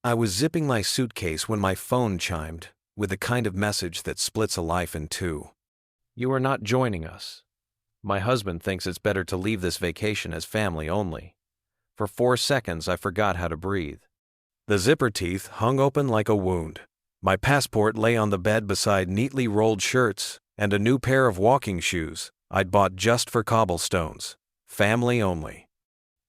I was zipping my suitcase when my phone chimed, with the kind of message that splits a life in two. You are not joining us. My husband thinks it's better to leave this vacation as family only. For 4 seconds, I forgot how to breathe. The zipper teeth hung open like a wound. My passport lay on the bed beside neatly rolled shirts and a new pair of walking shoes I'd bought just for cobblestones. Family only.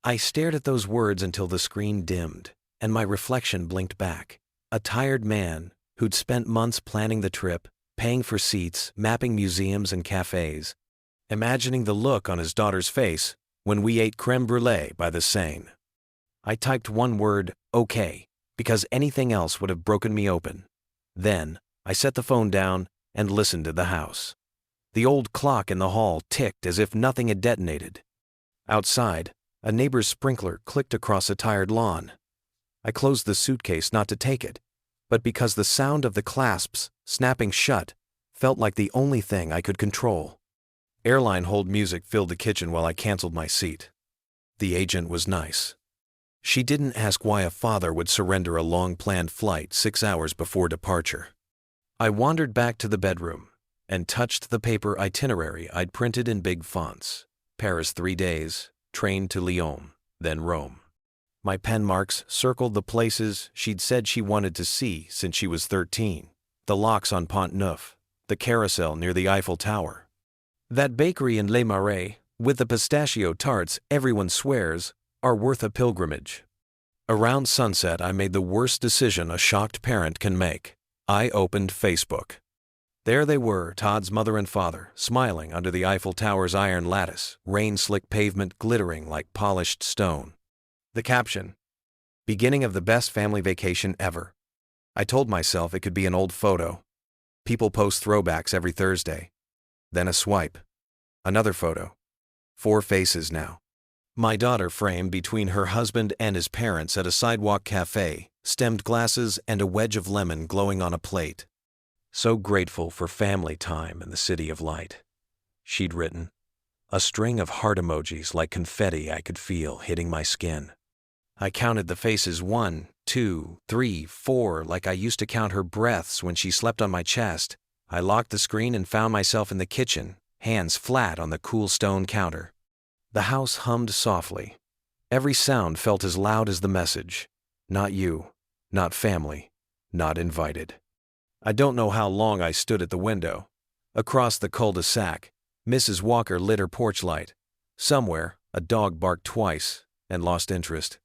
I stared at those words until the screen dimmed, and my reflection blinked back. A tired man who'd spent months planning the trip, paying for seats, mapping museums and cafes, imagining the look on his daughter's face when we ate creme brulee by the Seine. I typed one word, okay, because anything else would have broken me open. Then, I set the phone down and listened to the house. The old clock in the hall ticked as if nothing had detonated. Outside, a neighbor's sprinkler clicked across a tired lawn. I closed the suitcase not to take it, but because the sound of the clasps snapping shut felt like the only thing I could control. Airline hold music filled the kitchen while I canceled my seat. The agent was nice. She didn't ask why a father would surrender a long-planned flight 6 hours before departure. I wandered back to the bedroom and touched the paper itinerary I'd printed in big fonts. Paris 3 days, train to Lyon, then Rome. My pen marks circled the places she'd said she wanted to see since she was 13. The locks on Pont Neuf, the carousel near the Eiffel Tower. That bakery in Les Marais, with the pistachio tarts everyone swears are worth a pilgrimage. Around sunset, I made the worst decision a shocked parent can make. I opened Facebook. There they were, Todd's mother and father, smiling under the Eiffel Tower's iron lattice, rain-slick pavement glittering like polished stone. The caption, beginning of the best family vacation ever. I told myself it could be an old photo. People post throwbacks every Thursday. Then a swipe. Another photo. 4 faces now. My daughter framed between her husband and his parents at a sidewalk cafe, stemmed glasses and a wedge of lemon glowing on a plate. So grateful for family time in the city of light. She'd written. A string of heart emojis like confetti I could feel hitting my skin. I counted the faces 1, 2, 3, 4 like I used to count her breaths when she slept on my chest. I locked the screen and found myself in the kitchen, hands flat on the cool stone counter. The house hummed softly. Every sound felt as loud as the message. Not you, not family, not invited. I don't know how long I stood at the window. Across the cul-de-sac, Mrs. Walker lit her porch light. Somewhere, a dog barked twice and lost interest.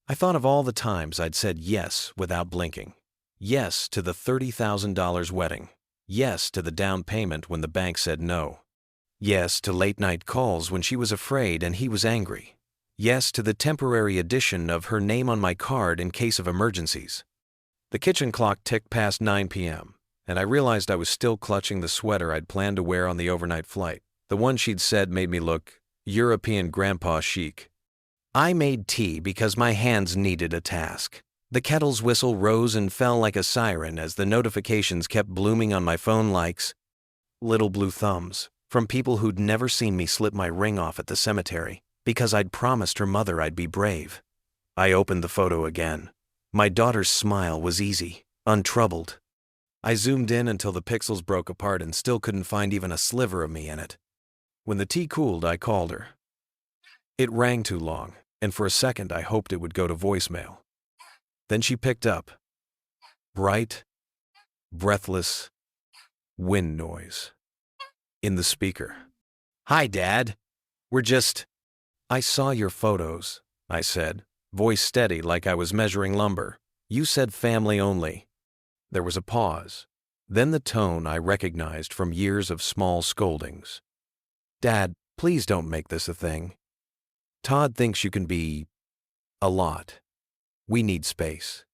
I thought of all the times I'd said yes without blinking. Yes to the $30,000 wedding. Yes to the down payment when the bank said no. Yes to late-night calls when she was afraid and he was angry. Yes to the temporary addition of her name on my card in case of emergencies. The kitchen clock ticked past 9 p.m., and I realized I was still clutching the sweater I'd planned to wear on the overnight flight. The one she'd said made me look European grandpa chic. I made tea because my hands needed a task. The kettle's whistle rose and fell like a siren as the notifications kept blooming on my phone likes. Little blue thumbs, from people who'd never seen me slip my ring off at the cemetery, because I'd promised her mother I'd be brave. I opened the photo again. My daughter's smile was easy, untroubled. I zoomed in until the pixels broke apart and still couldn't find even a sliver of me in it. When the tea cooled, I called her. It rang too long, and for a second I hoped it would go to voicemail. Then she picked up. Bright, breathless wind noise in the speaker. Hi, Dad. I saw your photos, I said, voice steady like I was measuring lumber. You said family only. There was a pause, then the tone I recognized from years of small scoldings. Dad, please don't make this a thing. Todd thinks you can be a lot. We need space.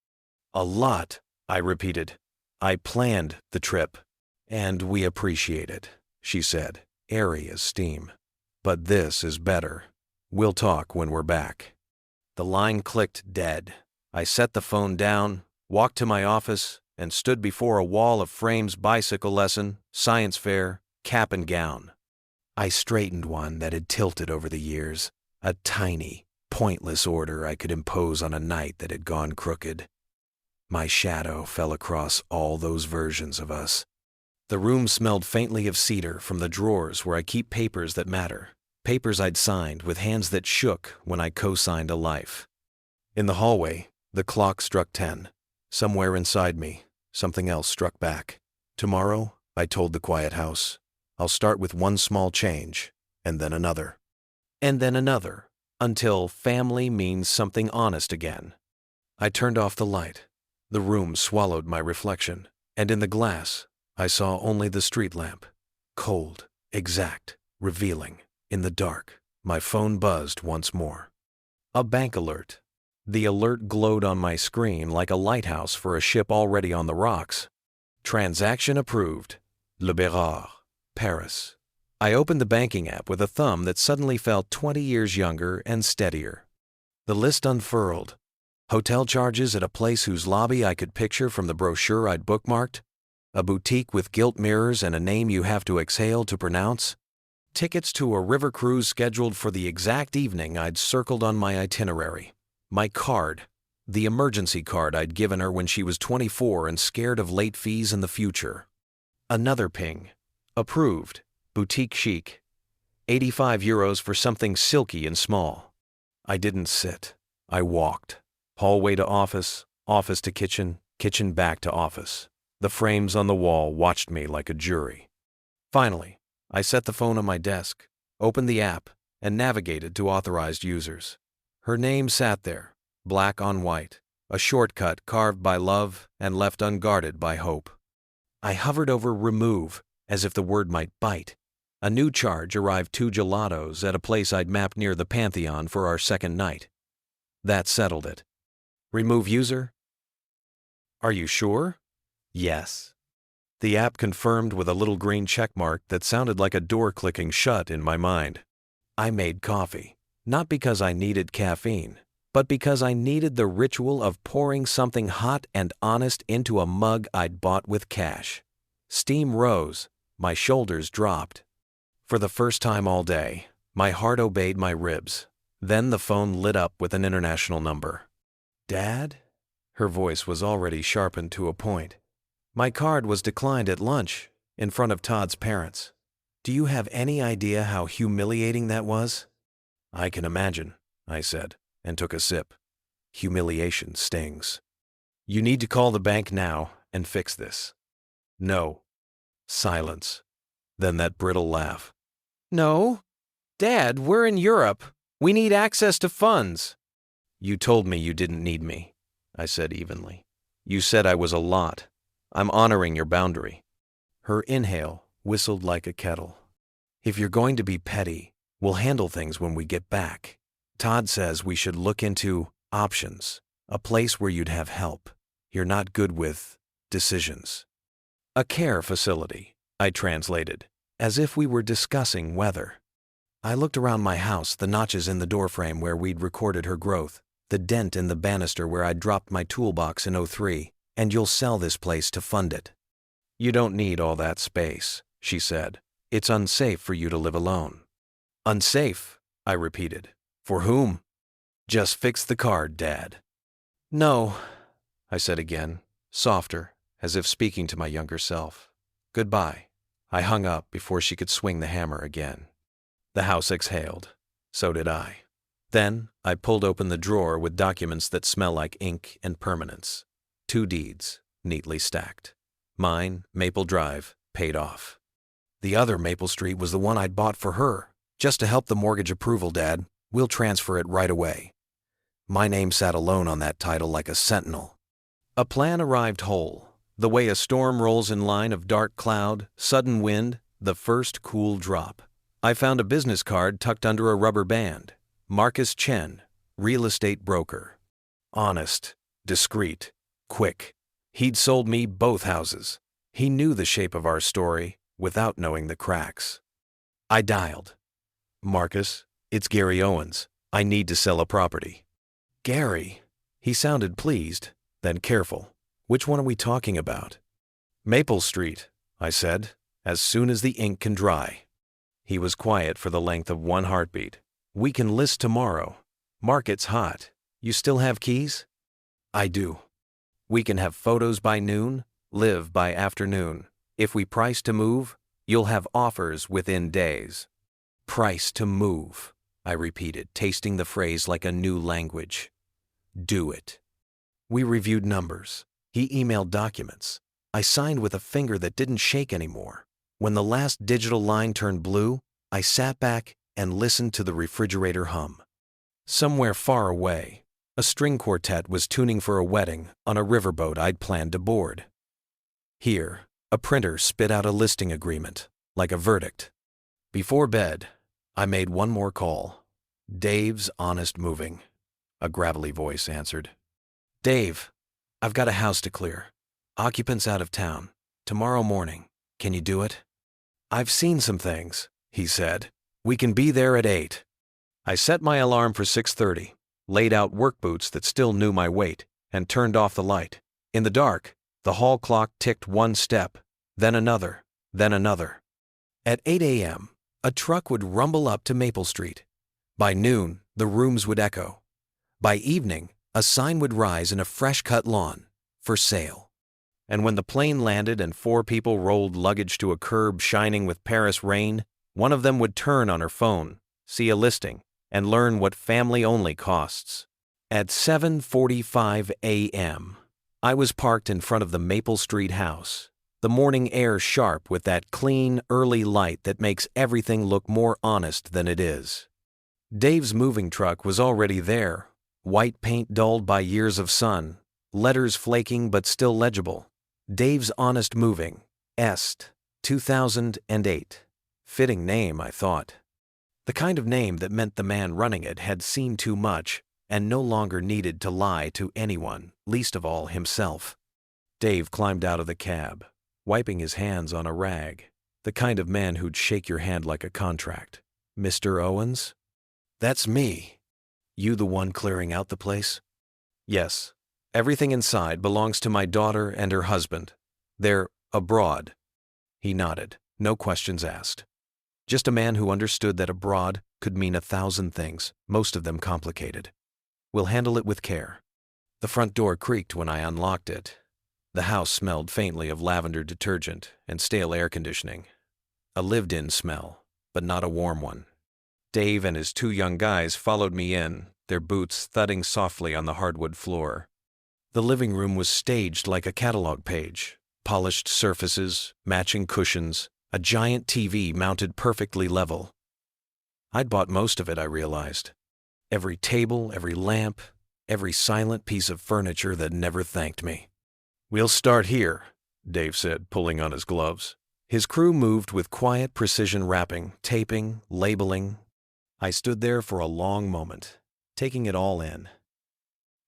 A lot, I repeated. I planned the trip, and we appreciate it, she said, airy as steam. But this is better. We'll talk when we're back. The line clicked dead. I set the phone down, walked to my office, and stood before a wall of frames: bicycle lesson, science fair, cap and gown. I straightened one that had tilted over the years, a tiny, pointless order I could impose on a night that had gone crooked. My shadow fell across all those versions of us. The room smelled faintly of cedar from the drawers where I keep papers that matter, papers I'd signed with hands that shook when I co-signed a life. In the hallway, the clock struck 10. Somewhere inside me, something else struck back. Tomorrow, I told the quiet house, I'll start with one small change, and then another. And then another, until family means something honest again. I turned off the light. The room swallowed my reflection, and in the glass, I saw only the street lamp. Cold, exact, revealing. In the dark, my phone buzzed once more. A bank alert. The alert glowed on my screen like a lighthouse for a ship already on the rocks. Transaction approved. Le Bérard, Paris. I opened the banking app with a thumb that suddenly felt 20 years younger and steadier. The list unfurled. Hotel charges at a place whose lobby I could picture from the brochure I'd bookmarked. A boutique with gilt mirrors and a name you have to exhale to pronounce. Tickets to a river cruise scheduled for the exact evening I'd circled on my itinerary. My card, the emergency card I'd given her when she was 24 and scared of late fees in the future. Another ping. Approved. Boutique chic. €85 for something silky and small. I didn't sit. I walked. Hallway to office, office to kitchen, kitchen back to office. The frames on the wall watched me like a jury. Finally, I set the phone on my desk, opened the app, and navigated to authorized users. Her name sat there, black on white, a shortcut carved by love and left unguarded by hope. I hovered over remove, as if the word might bite. A new charge arrived 2 gelatos at a place I'd mapped near the Pantheon for our second night. That settled it. Remove user? Are you sure? Yes. The app confirmed with a little green check mark that sounded like a door clicking shut in my mind. I made coffee, not because I needed caffeine, but because I needed the ritual of pouring something hot and honest into a mug I'd bought with cash. Steam rose, my shoulders dropped. For the first time all day, my heart obeyed my ribs. Then the phone lit up with an international number. Dad? Her voice was already sharpened to a point. My card was declined at lunch, in front of Todd's parents. Do you have any idea how humiliating that was? I can imagine, I said, and took a sip. Humiliation stings. You need to call the bank now and fix this. No. Silence. Then that brittle laugh. No. Dad, we're in Europe. We need access to funds. You told me you didn't need me, I said evenly. You said I was a lot. I'm honoring your boundary. Her inhale whistled like a kettle. If you're going to be petty, we'll handle things when we get back. Todd says we should look into options, a place where you'd have help. You're not good with decisions. A care facility, I translated, as if we were discussing weather. I looked around my house, the notches in the doorframe where we'd recorded her growth, the dent in the banister where I'd dropped my toolbox in '03, and you'll sell this place to fund it. You don't need all that space, she said. It's unsafe for you to live alone. Unsafe, I repeated. For whom? Just fix the card, Dad. No, I said again, softer, as if speaking to my younger self. Goodbye. I hung up before she could swing the hammer again. The house exhaled. So did I. Then I pulled open the drawer with documents that smell like ink and permanence. 2 deeds, neatly stacked. Mine, Maple Drive, paid off. The other Maple Street was the one I'd bought for her. Just to help the mortgage approval, Dad. We'll transfer it right away. My name sat alone on that title like a sentinel. A plan arrived whole. The way a storm rolls in line of dark cloud, sudden wind, the first cool drop. I found a business card tucked under a rubber band. Marcus Chen, real estate broker. Honest, discreet, quick. He'd sold me both houses. He knew the shape of our story without knowing the cracks. I dialed. Marcus, it's Gary Owens. I need to sell a property. Gary? He sounded pleased, then careful. Which one are we talking about? Maple Street, I said, as soon as the ink can dry. He was quiet for the length of one heartbeat. We can list tomorrow. Market's hot. You still have keys? I do. We can have photos by noon, live by afternoon. If we price to move, you'll have offers within days. Price to move, I repeated, tasting the phrase like a new language. Do it. We reviewed numbers. He emailed documents. I signed with a finger that didn't shake anymore. When the last digital line turned blue, I sat back and listened to the refrigerator hum. Somewhere far away, a string quartet was tuning for a wedding on a riverboat I'd planned to board. Here, a printer spit out a listing agreement, like a verdict. Before bed, I made one more call. Dave's Honest Moving. A gravelly voice answered. Dave, I've got a house to clear. Occupants out of town. Tomorrow morning. Can you do it? I've seen some things, he said. We can be there at 8. I set my alarm for 6:30, laid out work boots that still knew my weight, and turned off the light. In the dark, the hall clock ticked one step, then another, then another. At 8 a.m., a truck would rumble up to Maple Street. By noon, the rooms would echo. By evening, a sign would rise in a fresh-cut lawn, for sale. And when the plane landed and 4 people rolled luggage to a curb shining with Paris rain, one of them would turn on her phone, see a listing, and learn what family only costs. At 7:45 a.m., I was parked in front of the Maple Street house, the morning air sharp with that clean, early light that makes everything look more honest than it is. Dave's moving truck was already there, white paint dulled by years of sun, letters flaking but still legible. Dave's Honest Moving, Est, 2008. Fitting name, I thought. The kind of name that meant the man running it had seen too much and no longer needed to lie to anyone, least of all himself. Dave climbed out of the cab, wiping his hands on a rag, the kind of man who'd shake your hand like a contract. Mr. Owens? That's me. You the one clearing out the place? Yes. Everything inside belongs to my daughter and her husband. They're abroad. He nodded, no questions asked. Just a man who understood that abroad could mean 1,000 things, most of them complicated. We'll handle it with care. The front door creaked when I unlocked it. The house smelled faintly of lavender detergent and stale air conditioning. A lived-in smell, but not a warm one. Dave and his 2 young guys followed me in, their boots thudding softly on the hardwood floor. The living room was staged like a catalog page. Polished surfaces, matching cushions, a giant TV mounted perfectly level. I'd bought most of it, I realized. Every table, every lamp, every silent piece of furniture that never thanked me. We'll start here, Dave said, pulling on his gloves. His crew moved with quiet precision wrapping, taping, labeling. I stood there for a long moment, taking it all in.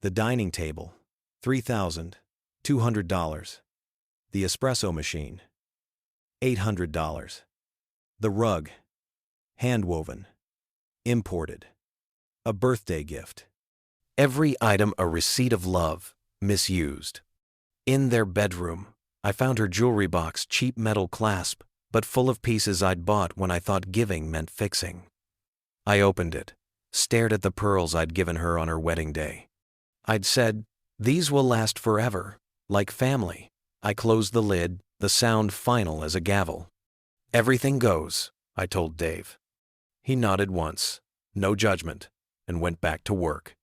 The dining table, $3,200. The espresso machine, $800. The rug, hand-woven, imported. A birthday gift. Every item a receipt of love, misused. In their bedroom, I found her jewelry box, cheap metal clasp, but full of pieces I'd bought when I thought giving meant fixing. I opened it, stared at the pearls I'd given her on her wedding day. I'd said, "These will last forever, like family." I closed the lid, the sound final as a gavel. "Everything goes," I told Dave. He nodded once, no judgment, and went back to work.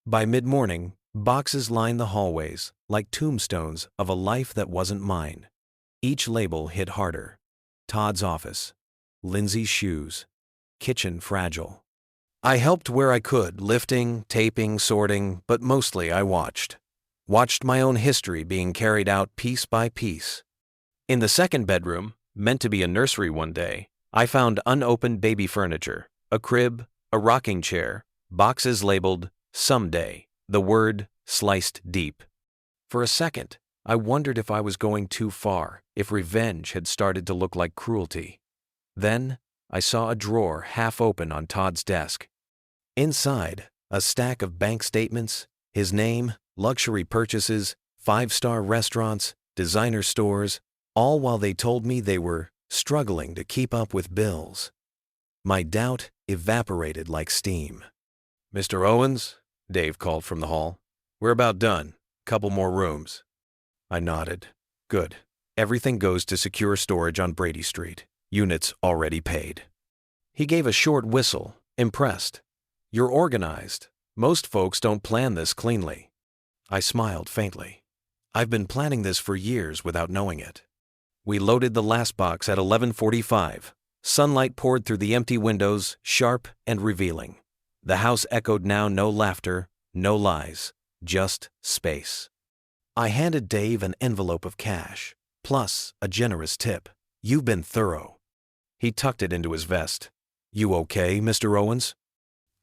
By mid-morning, boxes lined the hallways, like tombstones of a life that wasn't mine. Each label hit harder. Todd's office, Lindsay's shoes, kitchen fragile. I helped where I could, lifting, taping, sorting, but mostly I watched. Watched my own history being carried out piece by piece. In the second bedroom, meant to be a nursery one day, I found unopened baby furniture, a crib, a rocking chair, boxes labeled "Someday," the word sliced deep. For a second, I wondered if I was going too far, if revenge had started to look like cruelty. Then, I saw a drawer half open on Todd's desk. Inside, a stack of bank statements, his name, luxury purchases, 5-star restaurants, designer stores, all while they told me they were struggling to keep up with bills. My doubt evaporated like steam. "Mr. Owens," Dave called from the hall. "We're about done. Couple more rooms. I nodded. Good. Everything goes to secure storage on Brady Street. Units already paid. He gave a short whistle, impressed. You're organized. Most folks don't plan this cleanly. I smiled faintly. I've been planning this for years without knowing it. We loaded the last box at 11:45. Sunlight poured through the empty windows, sharp and revealing. The house echoed now no laughter, no lies, just space. I handed Dave an envelope of cash, plus a generous tip. You've been thorough. He tucked it into his vest. You okay, Mr. Owens?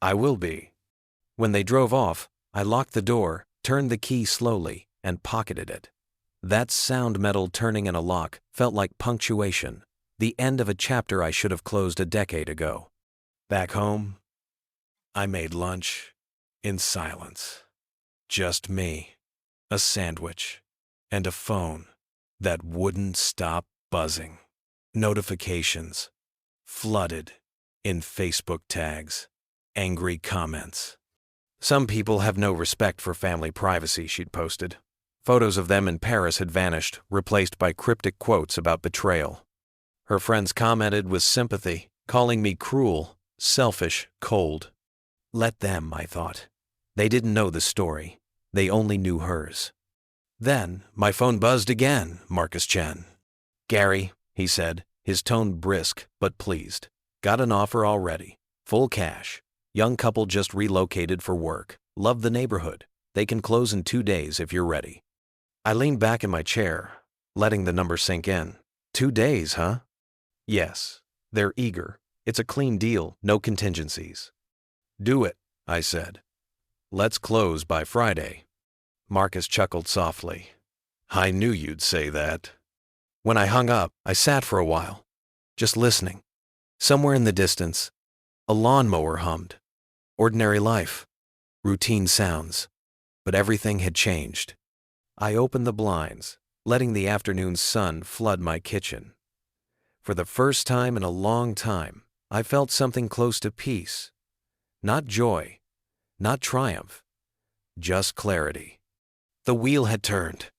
I will be. When they drove off, I locked the door, turned the key slowly, and pocketed it. That sound metal turning in a lock felt like punctuation, the end of a chapter I should have closed a decade ago. Back home, I made lunch in silence. Just me, a sandwich, and a phone that wouldn't stop buzzing. Notifications flooded in Facebook tags, angry comments. Some people have no respect for family privacy, she'd posted. Photos of them in Paris had vanished, replaced by cryptic quotes about betrayal. Her friends commented with sympathy, calling me cruel, selfish, cold. Let them, I thought. They didn't know the story. They only knew hers. Then, my phone buzzed again, Marcus Chen. Gary, he said, his tone brisk but pleased. Got an offer already. Full cash. Young couple just relocated for work. Love the neighborhood. They can close in 2 days if you're ready. I leaned back in my chair, letting the number sink in. 2 days, huh? Yes. They're eager. It's a clean deal, no contingencies. Do it, I said. Let's close by Friday. Marcus chuckled softly. I knew you'd say that. When I hung up, I sat for a while, just listening. Somewhere in the distance, a lawnmower hummed. Ordinary life, routine sounds, but everything had changed. I opened the blinds, letting the afternoon sun flood my kitchen. For the first time in a long time, I felt something close to peace. Not joy, not triumph, just clarity. The wheel had turned.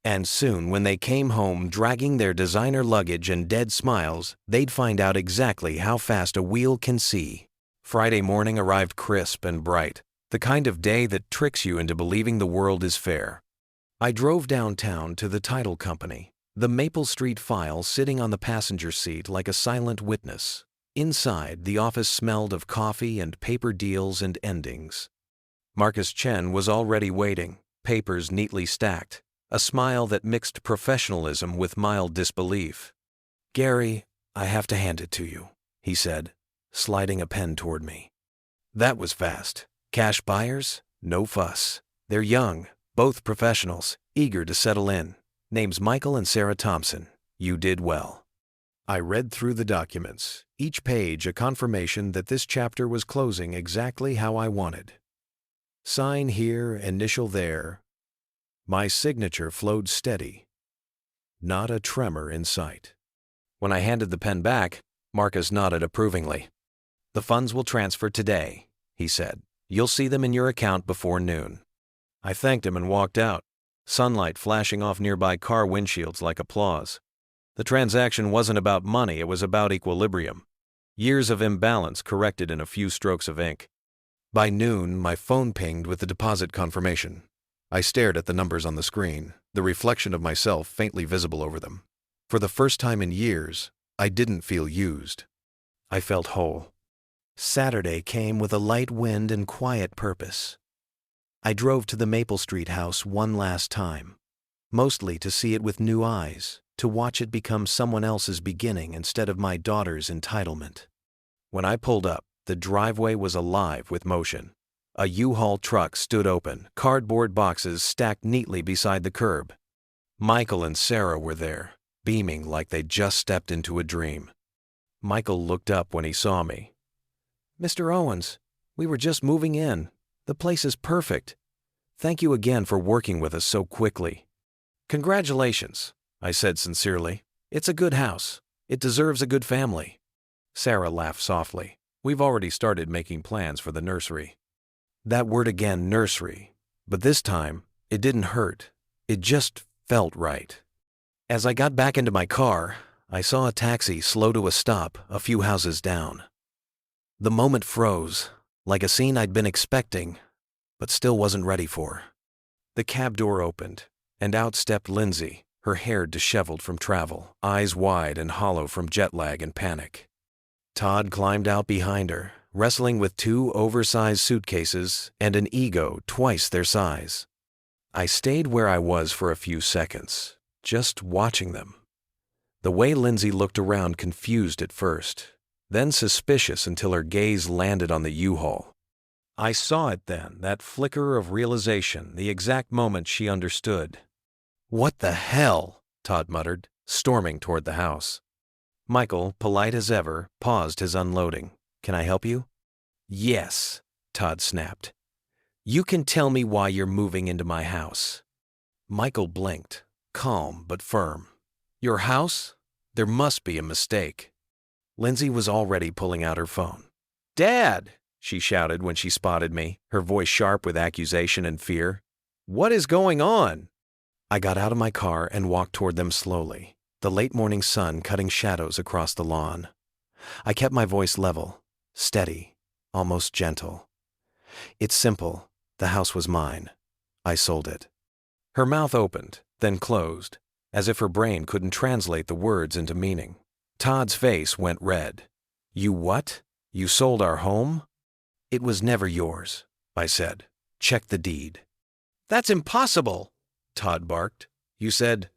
And soon, when they came home dragging their designer luggage and dead smiles, they'd find out exactly how fast a wheel can see. Friday morning arrived crisp and bright, the kind of day that tricks you into believing the world is fair. I drove downtown to the title company, the Maple Street file sitting on the passenger seat like a silent witness. Inside, the office smelled of coffee and paper deals and endings. Marcus Chen was already waiting, papers neatly stacked, a smile that mixed professionalism with mild disbelief. Gary, I have to hand it to you, he said, sliding a pen toward me. That was fast. Cash buyers? No fuss. They're young, both professionals, eager to settle in. Names Michael and Sarah Thompson. You did well. I read through the documents, each page a confirmation that this chapter was closing exactly how I wanted. Sign here, initial there. My signature flowed steady. Not a tremor in sight. When I handed the pen back, Marcus nodded approvingly. The funds will transfer today, he said. You'll see them in your account before noon. I thanked him and walked out, sunlight flashing off nearby car windshields like applause. The transaction wasn't about money, it was about equilibrium. Years of imbalance corrected in a few strokes of ink. By noon, my phone pinged with the deposit confirmation. I stared at the numbers on the screen, the reflection of myself faintly visible over them. For the first time in years, I didn't feel used. I felt whole. Saturday came with a light wind and quiet purpose. I drove to the Maple Street house one last time, mostly to see it with new eyes, to watch it become someone else's beginning instead of my daughter's entitlement. When I pulled up, the driveway was alive with motion. A U-Haul truck stood open, cardboard boxes stacked neatly beside the curb. Michael and Sarah were there, beaming like they'd just stepped into a dream. Michael looked up when he saw me. Mr. Owens, we were just moving in. The place is perfect. Thank you again for working with us so quickly. Congratulations, I said sincerely. It's a good house. It deserves a good family. Sarah laughed softly. We've already started making plans for the nursery. That word again, nursery. But this time, It didn't hurt. It just felt right. As I got back into my car, I saw a taxi slow to a stop a few houses down. The moment froze, like a scene I'd been expecting, but still wasn't ready for. The cab door opened, and out stepped Lindsay, her hair disheveled from travel, eyes wide and hollow from jet lag and panic. Todd climbed out behind her, wrestling with 2 oversized suitcases and an ego twice their size. I stayed where I was for a few seconds, just watching them. The way Lindsay looked around confused at first, then suspicious until her gaze landed on the U-Haul. I saw it then, that flicker of realization, the exact moment she understood. "What the hell?" Todd muttered, storming toward the house. Michael, polite as ever, paused his unloading. "Can I help you?" "Yes," Todd snapped. "You can tell me why you're moving into my house." Michael blinked, calm but firm. "Your house? There must be a mistake." Lindsay was already pulling out her phone. "Dad!" she shouted when she spotted me, her voice sharp with accusation and fear. "What is going on?" I got out of my car and walked toward them slowly, the late morning sun cutting shadows across the lawn. I kept my voice level, steady, almost gentle. "It's simple. The house was mine. I sold it." Her mouth opened, then closed, as if her brain couldn't translate the words into meaning. Todd's face went red. "You what? You sold our home?" "It was never yours," I said. "Check the deed." "That's impossible," Todd barked. "You said—"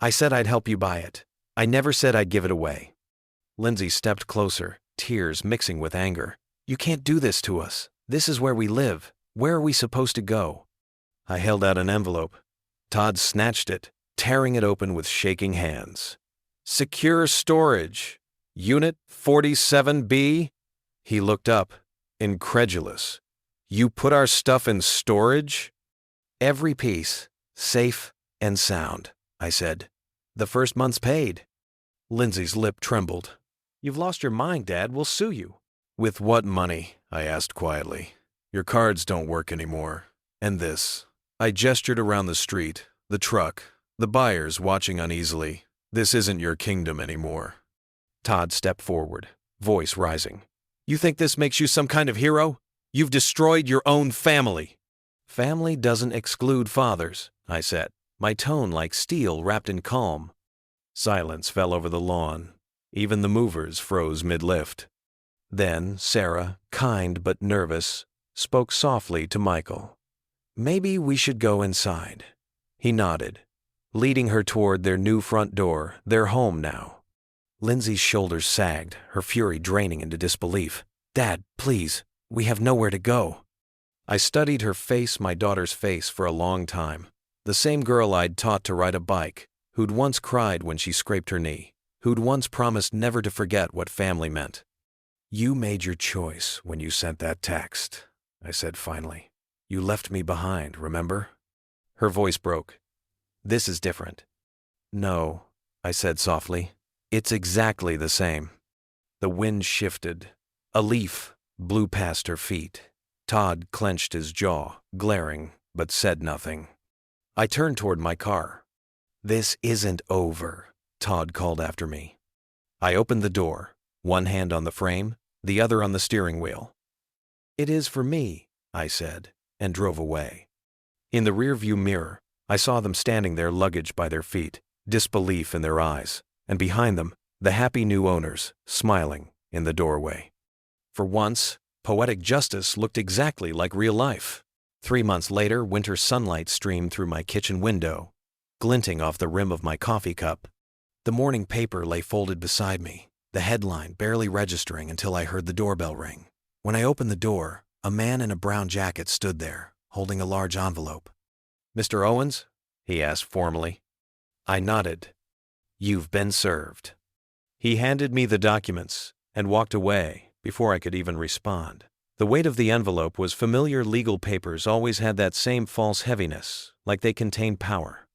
"I said I'd help you buy it. I never said I'd give it away." Lindsay stepped closer, tears mixing with anger. "You can't do this to us. This is where we live. Where are we supposed to go?" I held out an envelope. Todd snatched it, tearing it open with shaking hands. "Secure storage. Unit 47B?" He looked up, incredulous. "You put our stuff in storage?" "Every piece, safe and sound," I said. "The first month's paid." Lindsay's lip trembled. "You've lost your mind, Dad. We'll sue you." "With what money?" I asked quietly. "Your cards don't work anymore. And this." I gestured around the street, the truck, the buyers watching uneasily. "This isn't your kingdom anymore." Todd stepped forward, voice rising. "You think this makes you some kind of hero? You've destroyed your own family." "Family doesn't exclude fathers," I said, my tone like steel wrapped in calm. Silence fell over the lawn. Even the movers froze mid-lift. Then Sarah, kind but nervous, spoke softly to Michael. "Maybe we should go inside." He nodded, leading her toward their new front door, their home now. Lindsay's shoulders sagged, her fury draining into disbelief. "Dad, please, we have nowhere to go." I studied her face, my daughter's face, for a long time. The same girl I'd taught to ride a bike, who'd once cried when she scraped her knee, who'd once promised never to forget what family meant. "You made your choice when you sent that text," I said finally. "You left me behind, remember?" Her voice broke. "This is different." "No," I said softly. "It's exactly the same." The wind shifted. A leaf blew past her feet. Todd clenched his jaw, glaring, but said nothing. I turned toward my car. "This isn't over," Todd called after me. I opened the door, one hand on the frame, the other on the steering wheel. "It is for me," I said, and drove away. In the rearview mirror, I saw them standing there, luggage by their feet, disbelief in their eyes, and behind them, the happy new owners, smiling in the doorway. For once, poetic justice looked exactly like real life. 3 months later, winter sunlight streamed through my kitchen window, glinting off the rim of my coffee cup. The morning paper lay folded beside me, the headline barely registering until I heard the doorbell ring. When I opened the door, a man in a brown jacket stood there, holding a large envelope. "Mr. Owens?" he asked formally. I nodded. "You've been served." He handed me the documents and walked away before I could even respond. The weight of the envelope was familiar. Legal papers always had that same false heaviness, like they contained power.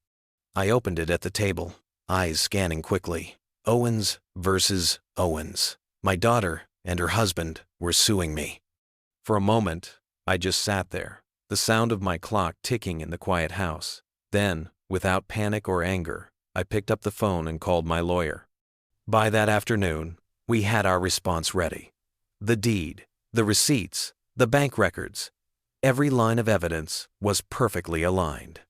I opened it at the table, eyes scanning quickly. Owens versus Owens. My daughter and her husband were suing me. For a moment, I just sat there, the sound of my clock ticking in the quiet house. Then, without panic or anger, I picked up the phone and called my lawyer. By that afternoon, we had our response ready. The deed, the receipts, the bank records. Every line of evidence was perfectly aligned.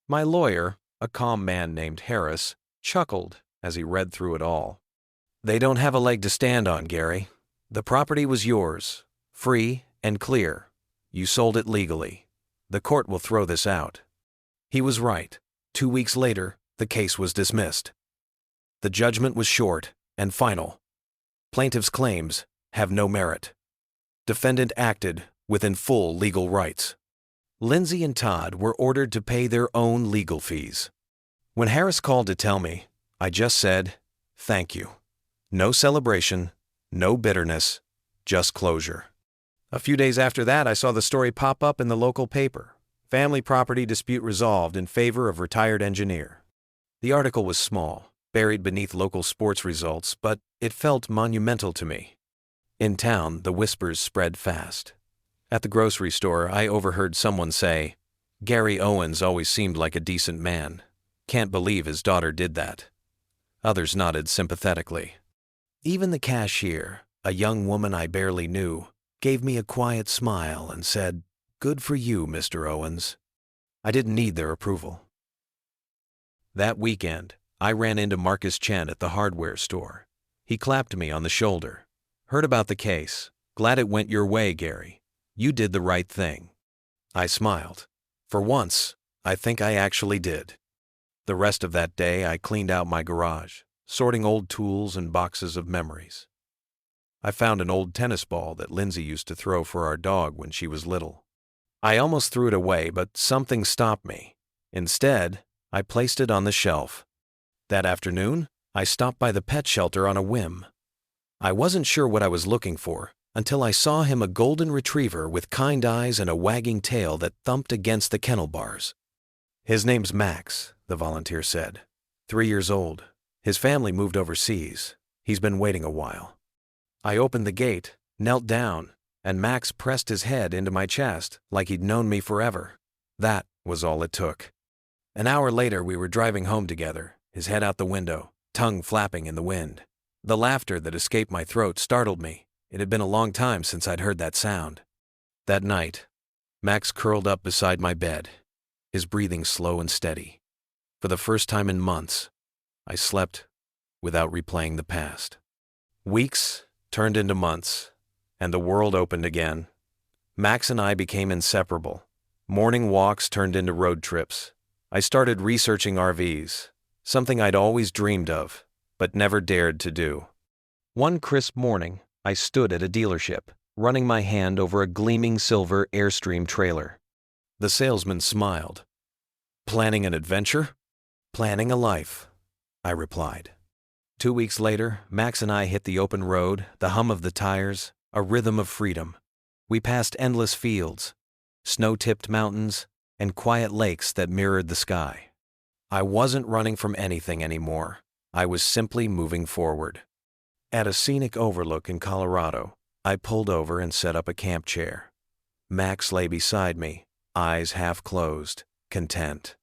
My lawyer, a calm man named Harris, chuckled as he read through it all. They don't have a leg to stand on, Gary. The property was yours, free and clear. You sold it legally. The court will throw this out. He was right. 2 weeks later, the case was dismissed. The judgment was short and final. Plaintiff's claims have no merit. Defendant acted within full legal rights. Lindsay and Todd were ordered to pay their own legal fees. When Harris called to tell me, I just said, "Thank you." No celebration, no bitterness, just closure. A few days after that, I saw the story pop up in the local paper. Family property dispute resolved in favor of retired engineer. The article was small, buried beneath local sports results, but it felt monumental to me. In town, the whispers spread fast. At the grocery store, I overheard someone say, "Gary Owens always seemed like a decent man. Can't believe his daughter did that." Others nodded sympathetically. Even the cashier, a young woman I barely knew, gave me a quiet smile and said, "Good for you, Mr. Owens." I didn't need their approval. That weekend, I ran into Marcus Chen at the hardware store. He clapped me on the shoulder. "Heard about the case. Glad it went your way, Gary. You did the right thing." I smiled. For once, I think I actually did. The rest of that day, I cleaned out my garage, sorting old tools and boxes of memories. I found an old tennis ball that Lindsay used to throw for our dog when she was little. I almost threw it away, but something stopped me. Instead, I placed it on the shelf. That afternoon, I stopped by the pet shelter on a whim. I wasn't sure what I was looking for until I saw him a golden retriever with kind eyes and a wagging tail that thumped against the kennel bars. "His name's Max," the volunteer said. 3 years old. His family moved overseas. He's been waiting a while. I opened the gate, knelt down, and Max pressed his head into my chest like he'd known me forever. That was all it took. An hour later, we were driving home together, his head out the window, tongue flapping in the wind. The laughter that escaped my throat startled me. It had been a long time since I'd heard that sound. That night, Max curled up beside my bed, his breathing slow and steady. For the first time in months, I slept without replaying the past. Weeks turned into months, and the world opened again. Max and I became inseparable. Morning walks turned into road trips. I started researching RVs, something I'd always dreamed of, but never dared to do. One crisp morning, I stood at a dealership, running my hand over a gleaming silver Airstream trailer. The salesman smiled. "Planning an adventure?" "Planning a life," I replied. 2 weeks later, Max and I hit the open road, the hum of the tires, a rhythm of freedom. We passed endless fields, snow-tipped mountains, and quiet lakes that mirrored the sky. I wasn't running from anything anymore. I was simply moving forward. At a scenic overlook in Colorado, I pulled over and set up a camp chair. Max lay beside me, eyes half closed, content.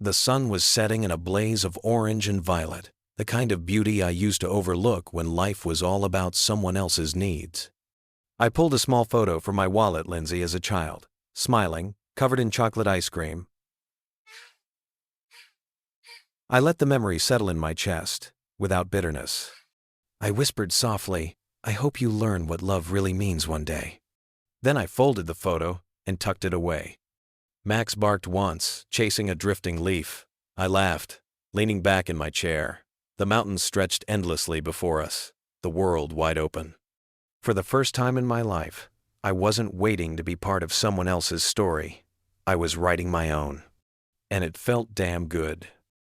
The sun was setting in a blaze of orange and violet, the kind of beauty I used to overlook when life was all about someone else's needs. I pulled a small photo from my wallet, Lindsay, as a child, smiling, covered in chocolate ice cream. I let the memory settle in my chest, without bitterness. I whispered softly, "I hope you learn what love really means one day." Then I folded the photo and tucked it away. Max barked once, chasing a drifting leaf. I laughed, leaning back in my chair. The mountains stretched endlessly before us, the world wide open. For the first time in my life, I wasn't waiting to be part of someone else's story. I was writing my own. And it felt damn good.